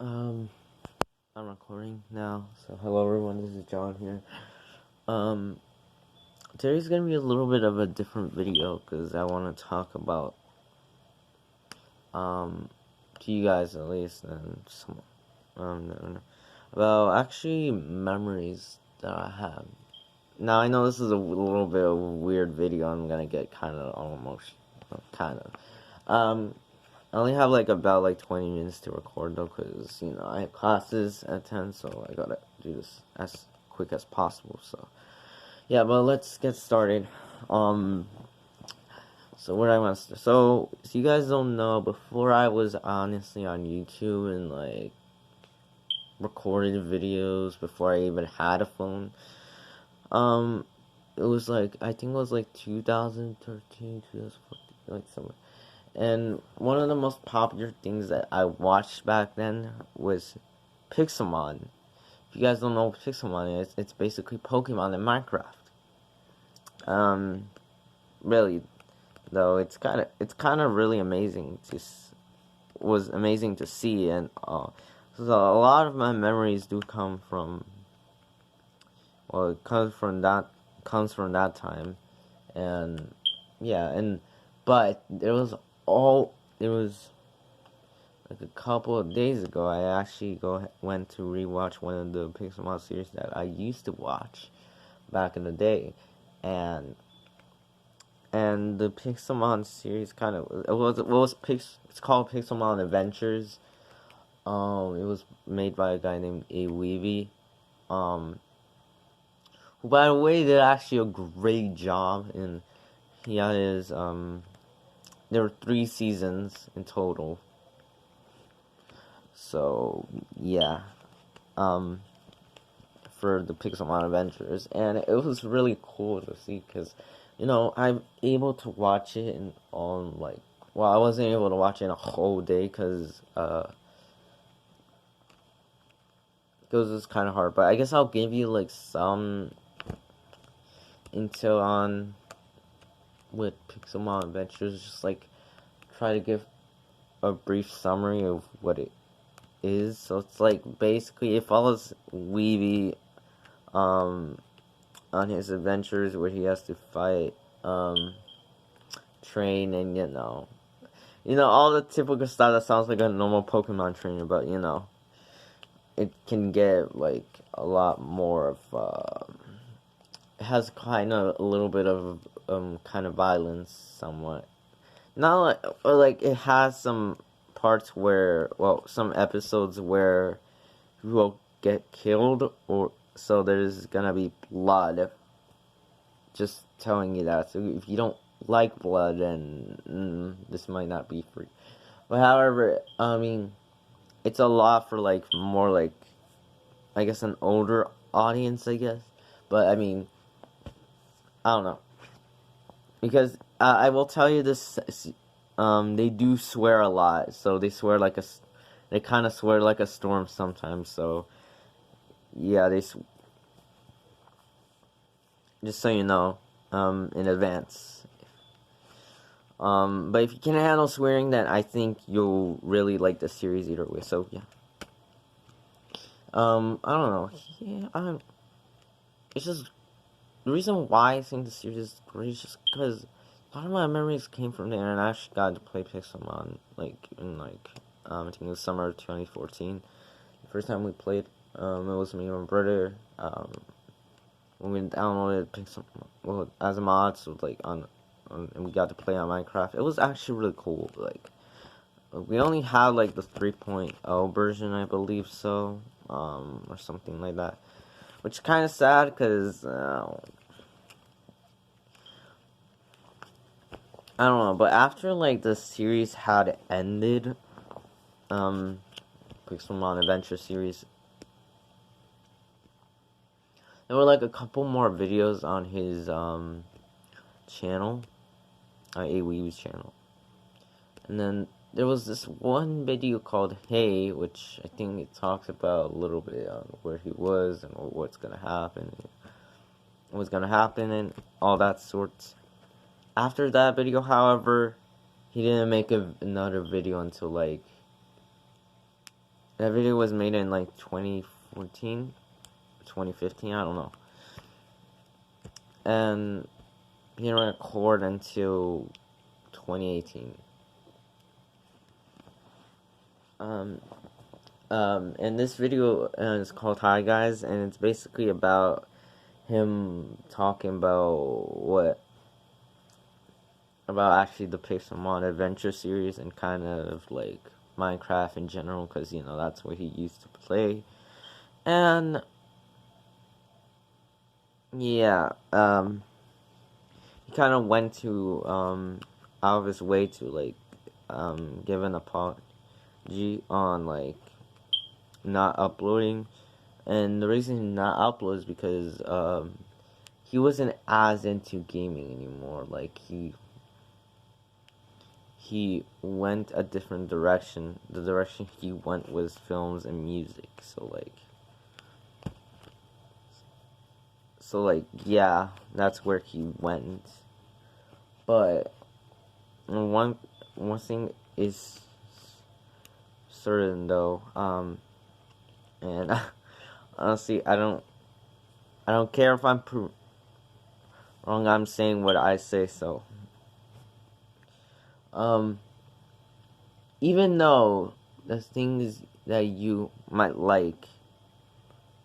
Um, I'm recording now. So hello everyone, this is John here. Um, Today's gonna be a little bit of a different video because I want to talk about to you guys at least and some about actually memories that I have. Now I know this is a little bit of a weird video. I'm gonna get kind of almost kind of I only have about 20 minutes to record though, because I have classes at 10, so I gotta do this as quick as possible. So yeah, but let's get started. So where I want to start. So if you guys don't know, before I was honestly on YouTube and recorded videos before I even had a phone. It was I think it was 2013, 2014, somewhere. And one of the most popular things that I watched back then was Pixelmon. If you guys don't know what Pixelmon is, it's basically Pokemon in Minecraft. Really, though, it's kind of really amazing was amazing to see, and so a lot of my memories do come from, well, it comes from that time, and yeah, but there was a couple of days ago, I actually went to rewatch one of the Pixelmon series that I used to watch back in the day, and the Pixelmon series it's called Pixelmon Adventures. It was made by a guy named Wheavy, who, by the way, did actually a great job. And he had there were 3 seasons in total. So yeah, for the Pixelmon Adventures, and it was really cool to see because, I'm able to watch it I wasn't able to watch it in a whole day because it was kind of hard. But I guess I'll give you some intel on with Pixelmon Adventures, just try to give a brief summary of what it is. So it's basically it follows Wheavy on his adventures where he has to fight, train, and all the typical stuff that sounds like a normal Pokemon trainer, but it can get a lot more of it has kind of a little bit of kind of violence somewhat. Not it has some parts where, well, some episodes where you will get killed, or so there's gonna be blood. Just telling you that. So if you don't like blood, then this might not be for you. But however, I mean, it's a lot for more I guess an older audience, I guess. But I mean, I don't know, because I will tell you this. They do swear a lot, so they kind of swear like a storm sometimes. So yeah, just so you know, in advance. But if you can handle swearing, then I think you'll really like the series either way. So yeah. I don't know. Yeah, it's just the reason why I think the series is great is just because a lot of my memories came from there, and I actually got to play Pixelmon in I think it was summer of 2014. The first time we played, it was me and my brother. When we downloaded Pixelmon, as a mod, so and we got to play on Minecraft. It was actually really cool. We only had the 3.0 version, I believe so, or something like that, which is kind of sad because I don't know. But after the series had ended, Pixelmon Adventure series, there were a couple more videos on his channel, Weavy's channel, and then there was this one video called Hey, which I think it talks about a little bit on where he was and what's gonna happen, and all that sorts. After that video, however, he didn't make another video until That video was made in like 2014, 2015, I don't know. And he didn't record until 2018. And this video is called Hi Guys, and it's basically about him talking about actually the Pixelmon Adventure series and kind of like Minecraft in general, because you know that's what he used to play. And yeah, he kind of went to out of his way to like give an apology on like not uploading. And the reason he not upload is because he wasn't as into gaming anymore. Like he went a different direction. The direction he went was films and music. So like yeah, that's where he went. But one thing is certain though, and honestly, I don't care if I'm wrong. I'm saying what I say. So, even though the things that you might like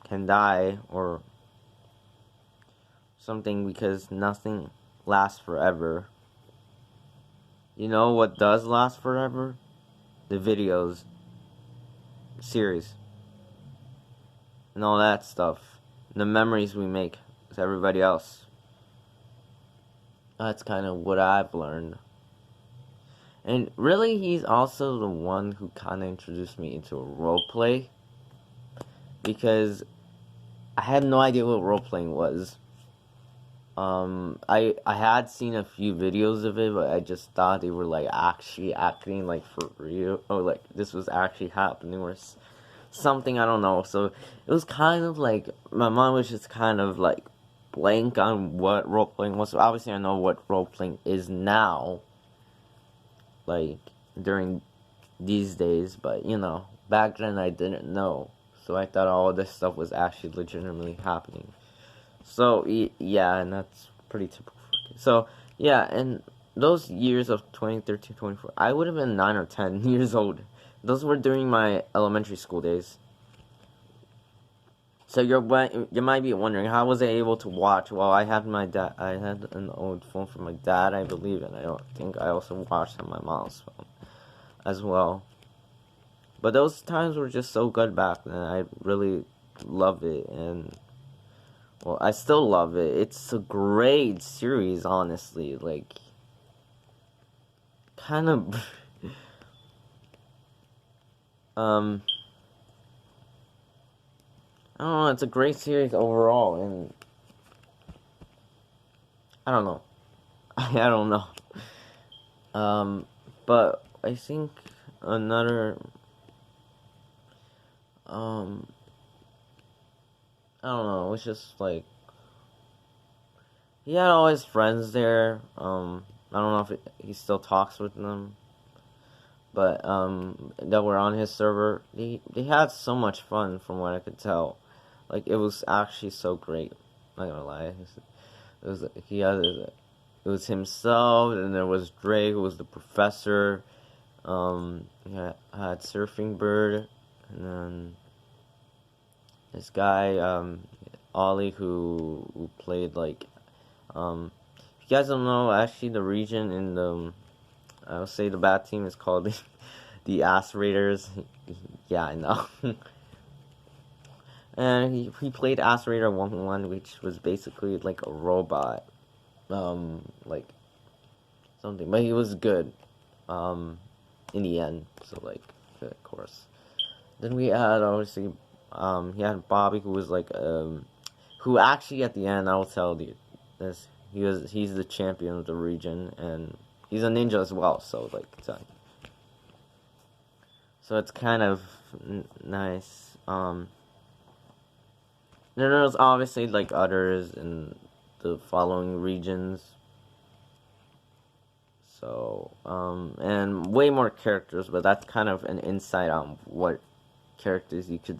can die or something, because nothing lasts forever. You know what does last forever? The videos, series, and all that stuff. The memories we make with everybody else. That's kind of what I've learned. And really, he's also the one who kind of introduced me into roleplay. Because I had no idea what roleplaying was. I had seen a few videos of it, but I just thought they were like actually acting like for real, or like this was actually happening, or something, I don't know. So it was kind of like my mind was just kind of like blank on what role-playing was. So obviously I know what role-playing is now, like during these days, but you know, back then I didn't know. So I thought all of this stuff was actually legitimately happening. So yeah, and that's pretty typical. So yeah, and those years of 2013, 24, I would have been 9 or 10 years old. Those were during my elementary school days. So you might be wondering, how was I able to watch? Well, I had an old phone from my dad, I believe, and I don't think I also watched on my mom's phone as well. But those times were just so good back then. I really loved it, and well, I still love it. It's a great series, honestly. Like, kind of I don't know, it's a great series overall, and I don't know. I don't know. But I think another, I don't know, it's just like, he had all his friends there. I don't know if he still talks with them, but, that were on his server. They had so much fun from what I could tell. Like, it was actually so great. I'm not gonna lie. It was himself, and there was Dre, who was the professor. He had Surfing Bird, and then this guy, Ollie, who played like, if you guys don't know, actually the region in the, I would say the bad team is called the Ass Raiders. Yeah, I know. And he played Ass Raider 1-1, which was basically like a robot, like something, but he was good, in the end. So like, of course. Then we had obviously, he had Bobby, who was like, who actually at the end, I'll tell you this, he's the champion of the region, and he's a ninja as well. So like, so it's kind of nice. Then there's obviously like others in the following regions. So, and way more characters, but that's kind of an insight on what characters you can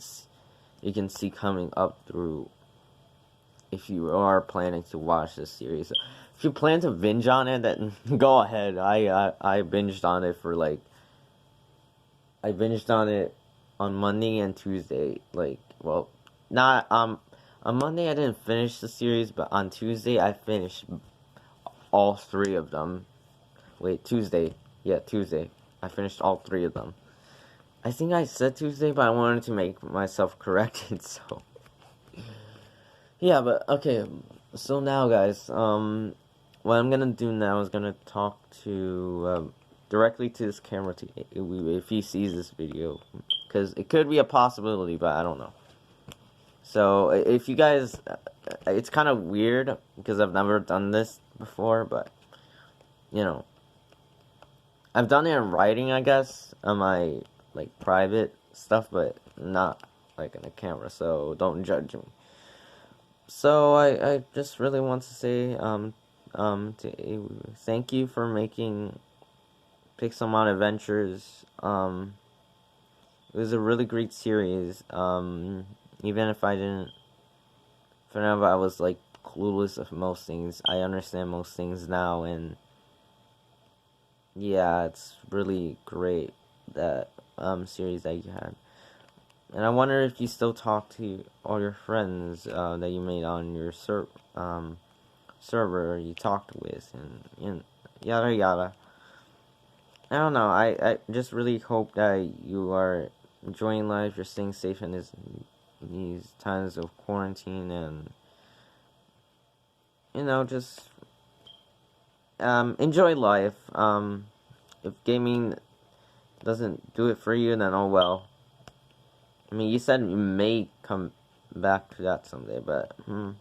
see coming up through if you are planning to watch this series. If you plan to binge on it, then go ahead. I binged on it for like I binged on it on Monday and Tuesday. Like, well, not on Monday I didn't finish the series, but on Tuesday I finished all 3 of them. Wait, Tuesday. Yeah, Tuesday. I finished all 3 of them. I think I said Tuesday, but I wanted to make myself corrected, so yeah, but okay. So now, guys, what I'm gonna do now is gonna talk to directly to this camera if he sees this video, because it could be a possibility, but I don't know. So if you guys, it's kind of weird because I've never done this before, but you know, I've done it in writing, I guess, on my like private stuff, but not like in a camera. So don't judge me. So I just really want to say thank you for making Pixelmon Adventures. It was a really great series. Even if I was like clueless of most things, I understand most things now, and yeah, it's really great that series that you had. And I wonder if you still talk to all your friends that you made on your server you talked with, and yada yada. I don't know. I just really hope that you are enjoying life. You're staying safe in these times of quarantine, and you know, just enjoy life. If gaming doesn't do it for you, then oh well. I mean, you said you may come back to that someday, but well,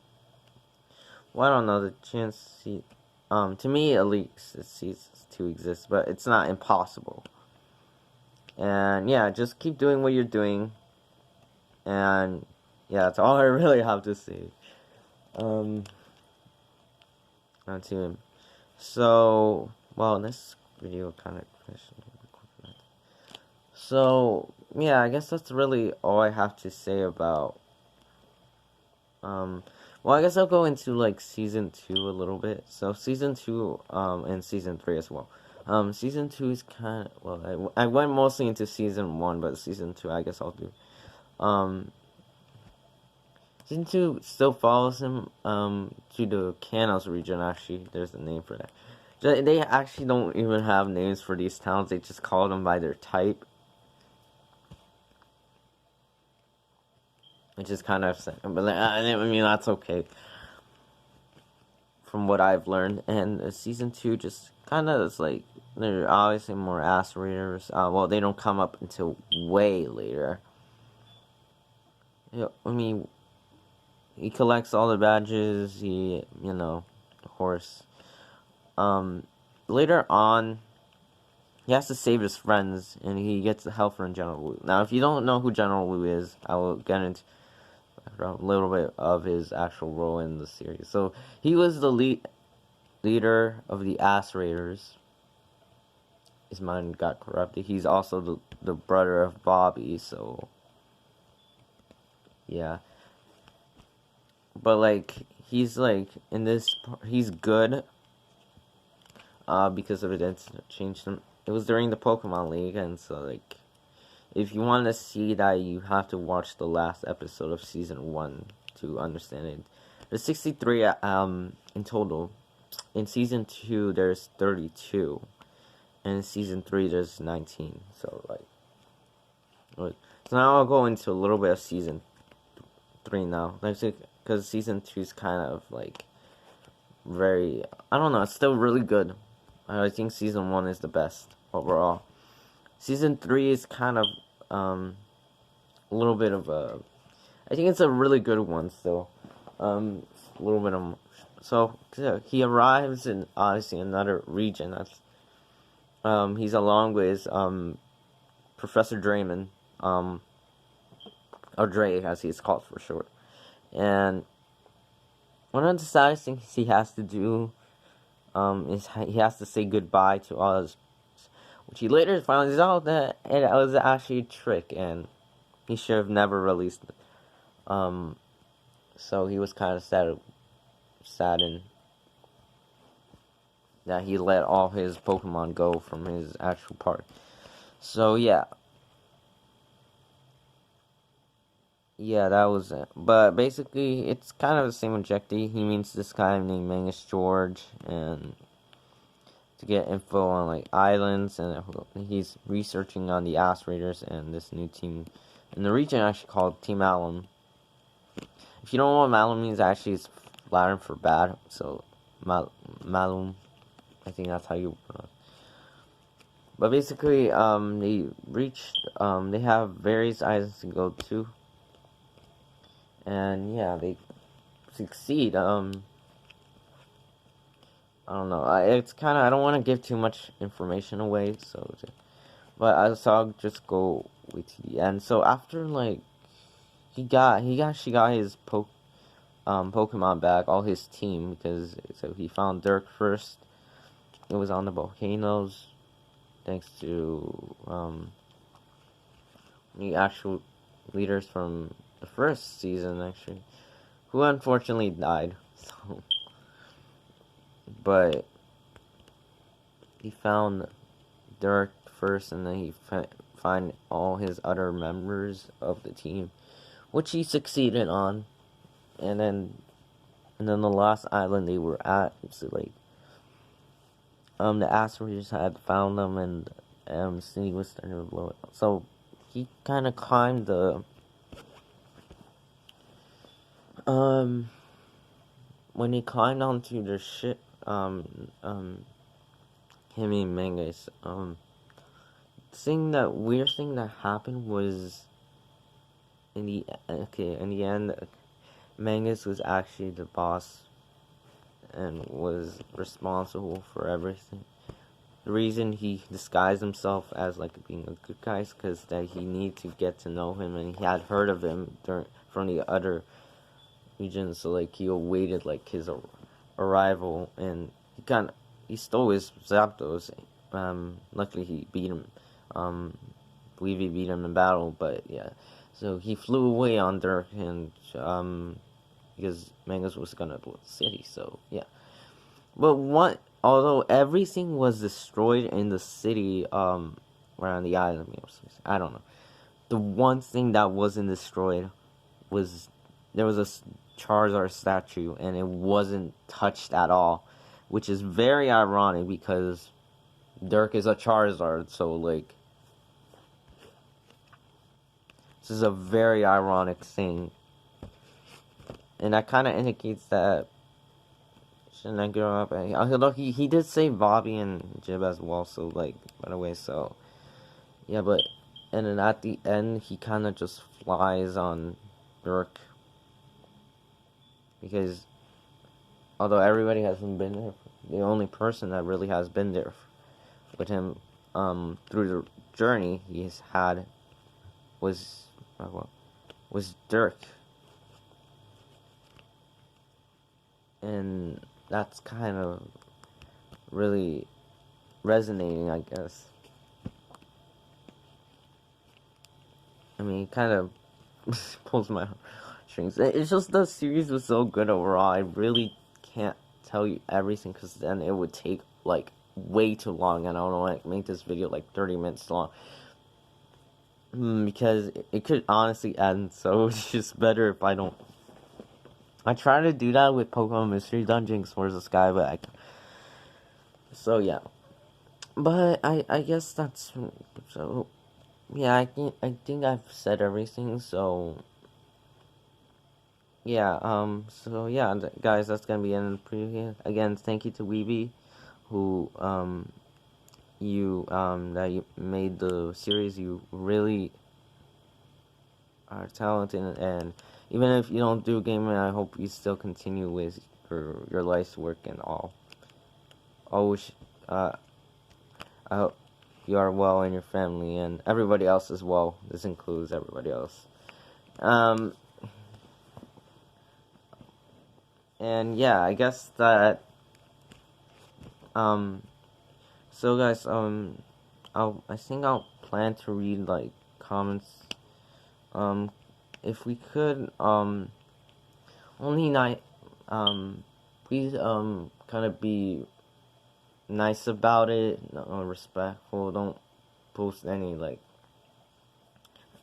I don't know. The chance, to me at least, it ceases to exist, but it's not impossible. And yeah, just keep doing what you're doing. And yeah, that's all I really have to say. Not to him. So, well, this video kind of. So yeah, I guess that's really all I have to say about. Well, I guess I'll go into like season 2 a little bit. So season 2, and season 3 as well. Season 2 is kind of, well, I went mostly into season 1, but season 2 I guess I'll do. Season 2 still follows him, to the Kanos region. Actually, there's a name for that. They actually don't even have names for these towns. They just call them by their type. Which is kind of sad, but like, I mean, that's okay. From what I've learned, and season 2 just kind of is like, there are obviously more aspirators. Well, they don't come up until way later. I mean, he collects all the badges. You know, of course. Later on, he has to save his friends, and he gets the help from General Wu. Now, if you don't know who General Wu is, I will get into a little bit of his actual role in the series. So he was the leader of the Ass Raiders. His mind got corrupted. He's also the brother of Bobby. So yeah, but like he's like in this, he's good. Because of it, it's changed him. It was during the Pokemon League, and so like, if you want to see that, you have to watch the last episode of season 1 to understand it. There's 63 in total. In season 2, there's 32, and in season 3, there's 19. So like, so now I'll go into a little bit of season 3 now, like, because season 2 is kind of like very, I don't know, it's still really good. I think season 1 is the best overall. Season 3 is kind of a little bit of a, I think it's a really good one still. A little bit of, so he arrives in obviously another region. That's he's along with Professor Draymond, or Dre as he's called for short. And one of the saddest things he has to do is he has to say goodbye to all his, which he later finds out that it was actually a trick, and he should have never released it. So he was kind of saddened that he let all his Pokemon go from his actual park. So yeah, that was it. But basically, it's kind of the same objective. He meets this guy named Mangus George, and to get info on like islands, and he's researching on the Ass Raiders and this new team in the region actually called Team Alum. If you don't know what Malum means, actually it's Latin for bad. So Malum, I think that's how you pronounce. But basically, they have various islands to go to, and yeah, they succeed. I don't know. It's kind of, I don't want to give too much information away, but I'll just go way to the end. So after like she got his Pokemon back, all his team, because so he found Dirk first. It was on the volcanoes, thanks to the actual leaders from the first season, actually, who unfortunately died. So, but he found Dirk first, and then he find all his other members of the team, which he succeeded on. And then the last island they were at, so like the asteroids had found them, and the city was starting to blow up. So he kind of climbed the when he climbed onto the ship, him and Mangus, weird thing that happened was in the end, Mangus was actually the boss and was responsible for everything. The reason he disguised himself as like being a good guy is because that he needed to get to know him, and he had heard of him from the other regions. So like he awaited like his arrival, and he stole his Zapdos. Luckily he beat him. Wheavy beat him in battle, but yeah. So he flew away on Dirk, and because Mangus was gonna blow the city. So yeah. But although everything was destroyed in the city, around the island, I don't know. The one thing that wasn't destroyed was there was a Charizard statue, and it wasn't touched at all, which is very ironic because Dirk is a Charizard, so like this is a very ironic thing, and that kind of indicates that shouldn't I grow up? Although he did say Bobby and Jib as well, so like by the way, so yeah, and then at the end he kind of just flies on Dirk because although everybody hasn't been there, the only person that really has been there with him through the journey he's had was Dirk, and that's kind of really resonating, I guess. I mean, it kind of pulls my strings. It's just the series was so good overall. I really can't tell you everything because then it would take like way too long, and I don't want to make this video like 30 minutes long. Because it could honestly end, so it's just better if I don't. I try to do that with Pokemon Mystery Dungeon, Swords of Sky, but so yeah. But I guess that's so. Yeah, I think I've said everything. So yeah. So yeah, guys, that's gonna be the end of the preview. Again, thank you to Wheavy, who that you made the series. You really are talented, and even if you don't do gaming, I hope you still continue with your life's work and all. Always, I hope you are well and your family and everybody else as well. This includes everybody else. And yeah, I guess that. So guys, I think I'll plan to read like comments if we could, only night, please, kind of be nice about it, respectful. Don't post any, like,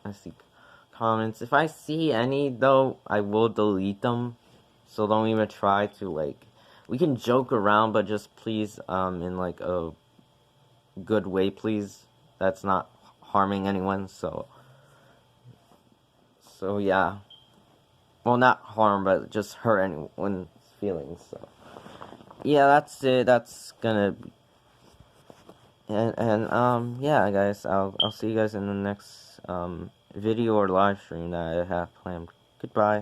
nasty comments. If I see any, though, I will delete them. So don't even try to, like, we can joke around, but just please, in, like, a good way, please. That's not harming anyone, so yeah. Well, not harm, but just hurt anyone's feelings, so. Yeah, that's it. That's gonna be, yeah, guys, I'll see you guys in the next, video or live stream that I have planned. Goodbye.